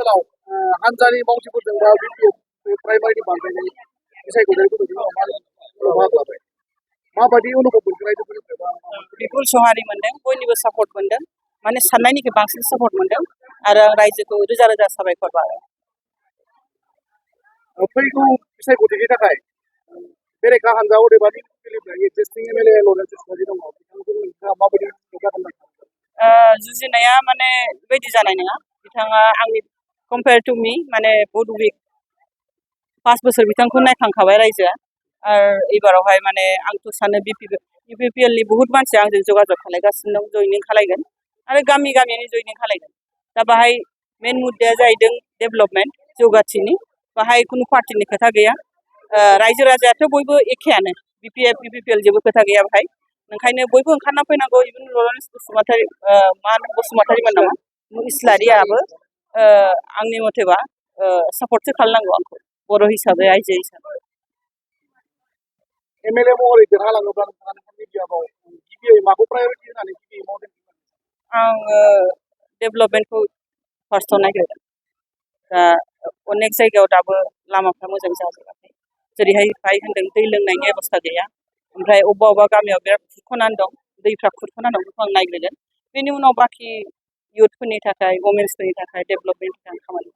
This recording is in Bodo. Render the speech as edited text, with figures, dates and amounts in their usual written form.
आथिखालाव हानजानि मावथिफोरजों बा बिपिएफ प्राइमारिनि बानजायनाय सायख'जानायफोरखौ बाहागो लाबाय माबायदि अनुभव मोनखो रायजोफोरनिफ्राय बा बिपुल सहारि मोनदों बयनिबो सापर्ट मोनदों माने साननायनिख्रुइ बांसिन सापर्ट मोनदों आरो आं रायजोखौ रोजा रोजा साबायखर बावो फैगौ सायख'थिनि थाखाय बेरेखा हानजा अदेबानि फिल्डनिफ्राय एक्जिस्टिं एमएलए लरेन्स इसलारि दङ बिथांखौ नोंथाङा माबायदि जागोन जुजिनाया माने बेबायदि जानाय नङा बिथाङा आंनि कम्पेयार टु मी माने बहुत उइक 5 बोसोर बिथांखौ नायखांखाबाय रायजोआ आरो एबारावहाय माने आंथ' सानो बिपिपिएलनि बहुत मानसि आंजों जगाजग खालायगासिनो दं जयनिं खालायगोन आरो गामि गामियानो जयनिं खालायगोन दा बाहाय मेन मुद्दाया जाहैदों डेभेलपमेन्ट जौगाथिनि बाहाय खुनु पार्टिनि खोथा गैया रायजो राजायाथ' बयबो एखेयानो बिपिएफ बिपिपिएल जेबो खोथा गैया बाहाय ओंखायनो बयबो ओंखारना फैनांगौ इभेन लरेन्स बसुमतारी मा होनो बसुमतारीमोन नामा इसलारियाबो आंनि मथेबा सापर्टसो खालामनांगौ आंखौ बर' हिसाबै आइजो हिसाबै एमएलए महरै देरहालाङोब्ला नोंथाङा नोंथांनि बियाबाव गिबियै माखौ प्रायरिटि होनानै गिबियै मावदों आङो डेभेलपमेन्टखौ फार्स्टआव नागिरदों दा अनेक जायगायाव दाबो लामाफ्रा मोजां जाजोबाखै जेरैहाय बाहाय होनदों दै लोंनायनि बेबस्था गैया ओमफ्राय अबेबा अबेबा गामियाव बिराद खुरख'नानै दं दैफ्रा खुरख'नानै दं बेखौ आं नायग्रोगोन बेनि उनाव बाखि इयुथफोरनि थाखाय वमेन्सफोरनि थाखाय डेभेलपमेन्टनि थाखाय खामानि